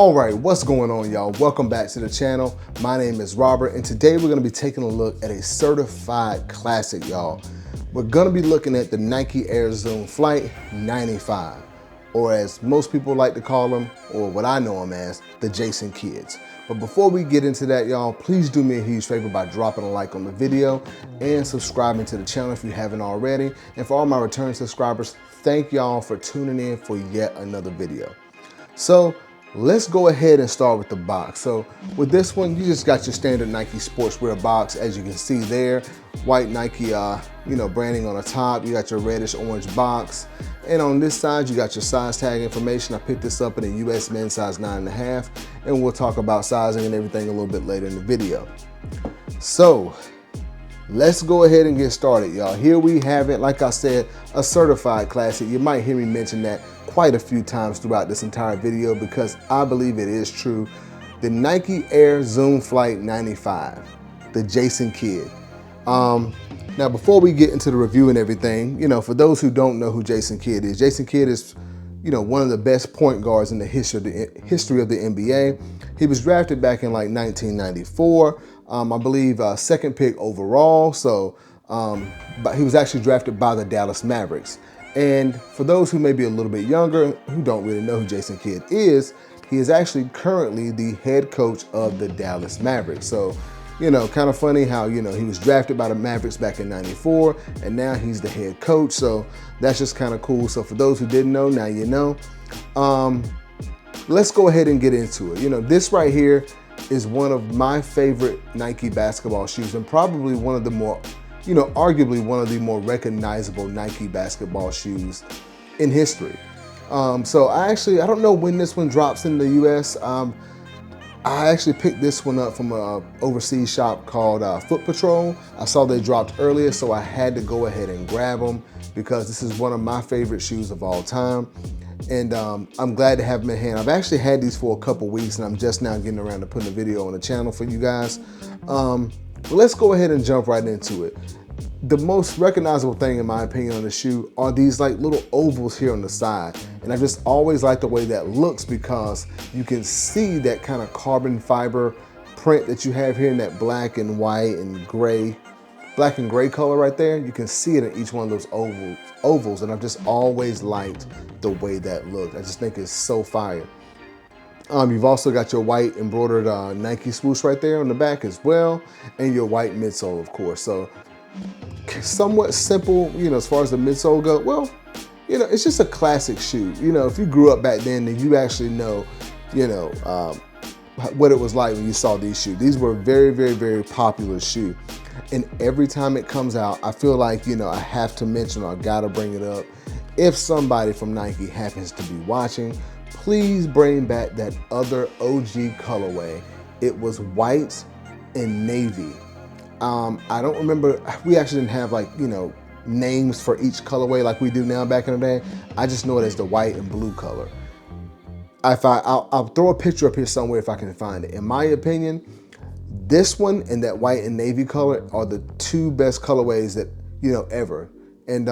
All right, what's going on, y'all? Welcome back to the channel. My name is Robert, and today we're gonna be taking a look at a certified classic, y'all. We're gonna be looking at the Nike Air Zoom Flight 95, or as most people like to call them, or what I know them as, the Jason Kidds. But before we get into that, y'all, please do me a huge favor by dropping a like on the video and subscribing to the channel if you haven't already. And for all my return subscribers, thank y'all for tuning in for yet another video. So let's go ahead and start with the box. So with this one, you just got your standard Nike sportswear box, as you can see there. White Nike, branding on the top. You got your reddish orange box. And on this side, you got your size tag information. I picked this up in a US men's size 9.5, and we'll talk about sizing and everything a little bit later in the video. So let's go ahead and get started, y'all. Here we have it, like I said, a certified classic. You might hear me mention that quite a few times throughout this entire video because I believe it is true. The Nike Air Zoom Flight 95, the Jason Kidd. Now, before we get into the review and everything, for those who don't know who Jason Kidd is one of the best point guards in the history of the NBA. He was drafted back in like 1994. I believe second pick overall. So, but he was actually drafted by the Dallas Mavericks. And for those who may be a little bit younger, who don't really know who Jason Kidd is, he is actually currently the head coach of the Dallas Mavericks. So, kind of funny how, he was drafted by the Mavericks back in '94, and now he's the head coach. So that's just kind of cool. So for those who didn't know, now you know. Let's go ahead and get into it. This right here is one of my favorite Nike basketball shoes, and probably one of the more, arguably one of the more recognizable Nike basketball shoes in history. So I don't know when this one drops in the US. I actually picked this one up from an overseas shop called Foot Patrol. I saw they dropped earlier, so I had to go ahead and grab them because this is one of my favorite shoes of all time. And I'm glad to have them in hand. I've actually had these for a couple weeks, and I'm just now getting around to putting a video on the channel for you guys. But let's go ahead and jump right into it. The most recognizable thing, in my opinion, on the shoe are these like little ovals here on the side. And I just always like the way that looks because you can see that kind of carbon fiber print that you have here in that black and white and gray, black and gray color right there. You can see it in each one of those ovals. And I've just always liked the way that looked. I just think it's so fire. You've also got your white embroidered Nike swoosh right there on the back as well, and your white midsole, of course. So somewhat simple, as far as the midsole go. Well, it's just a classic shoe. If you grew up back then you actually know, what it was like when you saw these shoes. These were a very, very, very popular shoe. And every time it comes out, I feel like, I have to mention, or I gotta bring it up. If somebody from Nike happens to be watching, please bring back that other OG colorway. It was white and navy. I don't remember, we actually didn't have names for each colorway like we do now back in the day. I just know it as the white and blue color. I'll throw a picture up here somewhere if I can find it. In my opinion, this one and that white and navy color are the two best colorways that, ever. And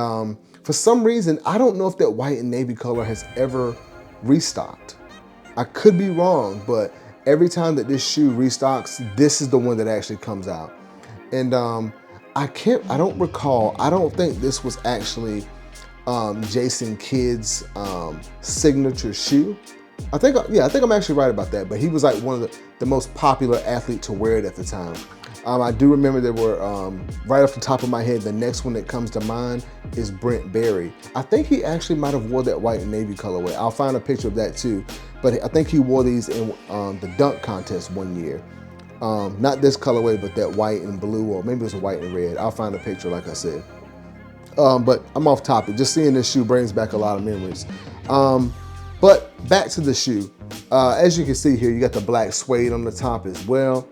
for some reason, I don't know if that white and navy color has ever restocked. I could be wrong, but every time that this shoe restocks, this is the one that actually comes out. And I don't recall, I don't think this was actually Jason Kidd's signature shoe. I think I'm actually right about that, but he was like one of the most popular athlete to wear it at the time. I do remember there were, right off the top of my head, the next one that comes to mind is Brent Barry. I think he actually might have wore that white and navy colorway. I'll find a picture of that too, but I think he wore these in the dunk contest one year. Not this colorway, but that white and blue, or maybe it was a white and red. I'll find a picture, like I said. But I'm off topic. Just seeing this shoe brings back a lot of memories. But back to the shoe. As you can see here, you got the black suede on the top as well.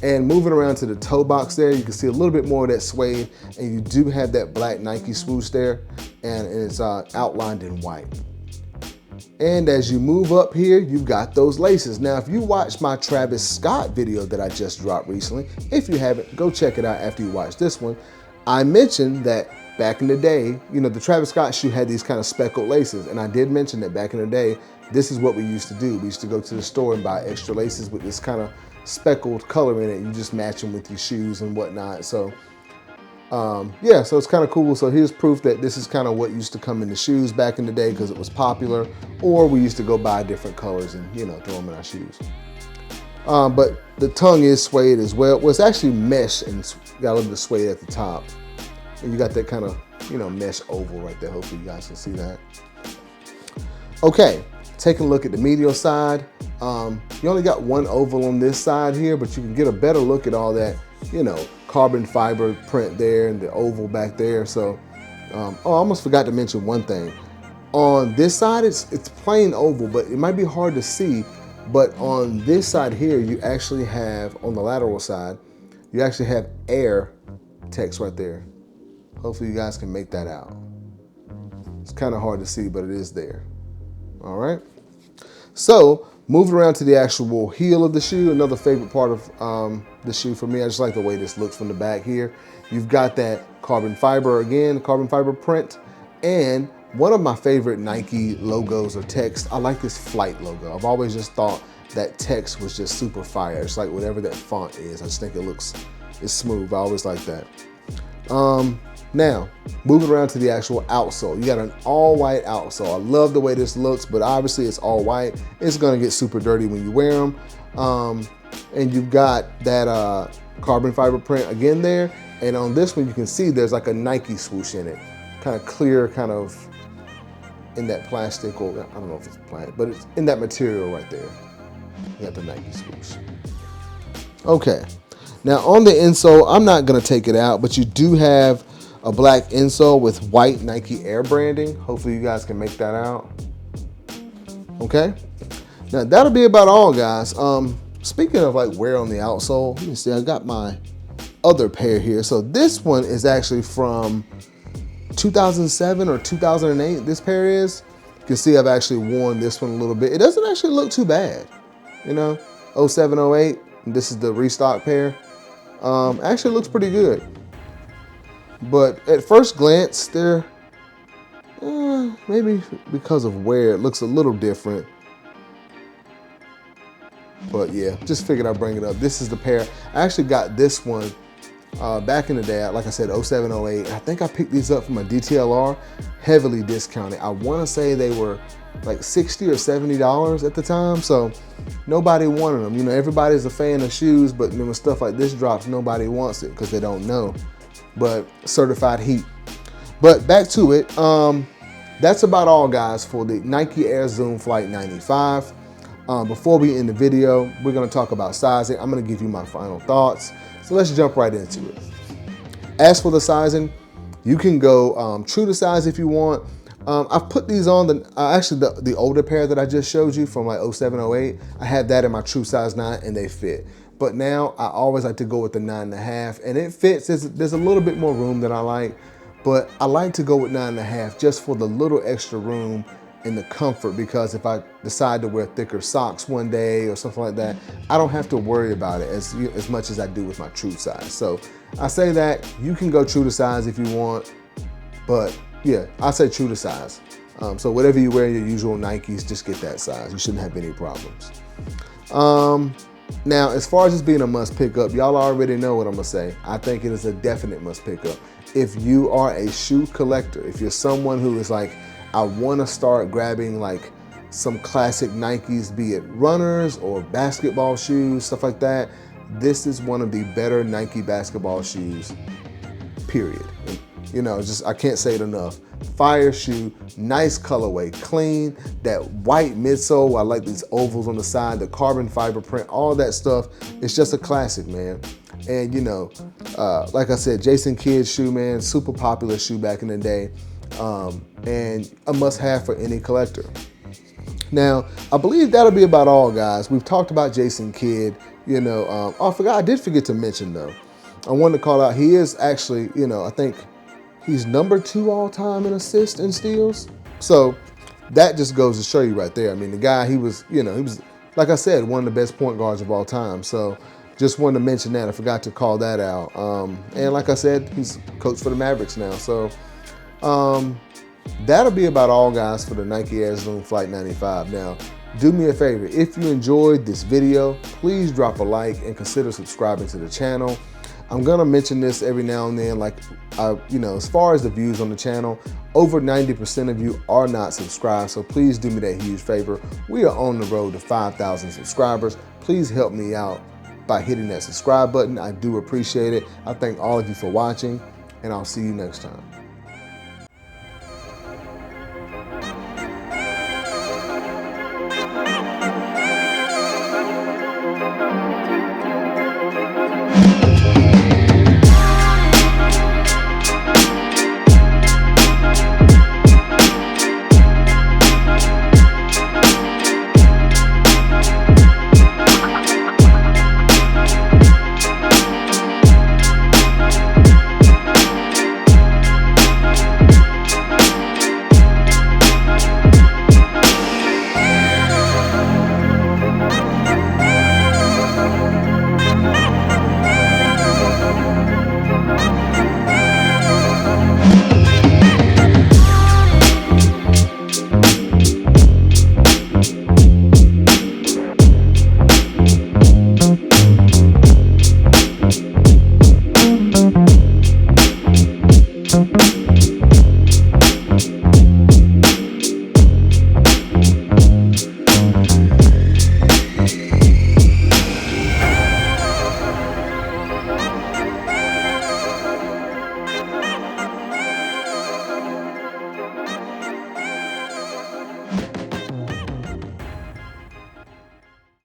And moving around to the toe box there, you can see a little bit more of that suede, and you do have that black Nike swoosh there, and it's outlined in white. And as you move up here, you've got those laces. Now, if you watched my Travis Scott video that I just dropped recently, if you haven't, go check it out after you watch this one. I mentioned that back in the day, the Travis Scott shoe had these kind of speckled laces, and I did mention that back in the day, this is what we used to do. We used to go to the store and buy extra laces with this kind of speckled color in it. You just match them with your shoes and whatnot. So yeah, so it's kind of cool. So here's proof that this is kind of what used to come in the shoes back in the day because it was popular, or we used to go buy different colors and, you know, throw them in our shoes. But the tongue is suede as well. Well, it's actually mesh and got a little bit of suede at the top. And you got that kind of, you know, mesh oval right there. Hopefully you guys can see that. Okay, taking a look at the medial side. You only got one oval on this side here, but you can get a better look at all that, you know, carbon fiber print there and the oval back there. So, oh, I almost forgot to mention one thing. On this side, it's plain oval, but it might be hard to see. But on this side here, you actually have, on the lateral side, you actually have air text right there. Hopefully you guys can make that out. It's kind of hard to see, but it is there. All right. So moving around to the actual heel of the shoe, another favorite part of the shoe for me. I just like the way this looks from the back here. You've got that carbon fiber again, carbon fiber print, and one of my favorite Nike logos or text, I like this Flight logo. I've always just thought that text was just super fire. It's like whatever that font is. I just think it's smooth. I always like that. Now, moving around to the actual outsole. You got an all white outsole. I love the way this looks, but obviously it's all white. It's gonna get super dirty when you wear them. And you've got that carbon fiber print again there. And on this one, you can see there's like a Nike swoosh in it. Kind of clear, kind of in that plastic, or I don't know if it's plastic, but it's in that material right there. You got the Nike swoosh. Okay, now on the insole, I'm not gonna take it out, but you do have a black insole with white Nike Air branding. Hopefully you guys can make that out. Okay, now that'll be about all, guys. Speaking of like wear on the outsole, let me see, I got my other pair here. So this one is actually from 2007 or 2008, this pair is. You can see I've actually worn this one a little bit. It doesn't actually look too bad, you know, 07, 08, and this is the restock pair. Actually looks pretty good. But at first glance, they're, maybe because of wear, it looks a little different. But yeah, just figured I'd bring it up. This is the pair. I actually got this one back in the day, like I said, 07, 08. I think I picked these up from a DTLR, heavily discounted. I want to say they were like $60 or $70 at the time, so nobody wanted them. You know, everybody's a fan of shoes, but when stuff like this drops, nobody wants it because they don't know. But certified heat. But back to it. That's about all, guys, for the Nike Air Zoom Flight 95. Before we end the video, we're going to talk about sizing. I'm going to give you my final thoughts. So let's jump right into it. As for the sizing, you can go true to size if you want. I've put these on actually the older pair that I just showed you from like 07, 08. I had that in my true size 9 and they fit. But now I always like to go with the 9.5 and it fits. There's a little bit more room that I like, but I like to go with 9.5 just for the little extra room and the comfort, because if I decide to wear thicker socks one day or something like that, I don't have to worry about it as much as I do with my true size. So I say that you can go true to size if you want, but yeah, I say true to size. So whatever you wear your usual Nikes, just get that size. You shouldn't have any problems. Now, as far as this being a must pick up, y'all already know what I'm gonna say. I think it is a definite must pick up. If you are a shoe collector, if you're someone who is like, I wanna start grabbing like some classic Nikes, be it runners or basketball shoes, stuff like that, this is one of the better Nike basketball shoes, period. You know, just, I can't say it enough. Fire shoe, nice colorway, clean, that white midsole. I like these ovals on the side, the carbon fiber print, all that stuff. It's just a classic, man. And you know, like I said, Jason Kidd shoe, man, super popular shoe back in the day. And a must have for any collector. Now, I believe that'll be about all, guys. We've talked about Jason Kidd, you know, I did forget to mention though. I wanted to call out, he is actually, you know, I think he's #2 all time in assists and steals. So that just goes to show you right there. I mean, the guy, he was, you know, he was, like I said, one of the best point guards of all time. So just wanted to mention that. I forgot to call that out. And like I said, he's coach for the Mavericks now. So That'll be about all, guys, for the Nike Air Zoom Flight 95. Now, do me a favor, if you enjoyed this video, please drop a like and consider subscribing to the channel. I'm gonna mention this every now and then, like, as far as the views on the channel, over 90% of you are not subscribed, so please do me that huge favor. We are on the road to 5,000 subscribers. Please help me out by hitting that subscribe button. I do appreciate it. I thank all of you for watching, and I'll see you next time.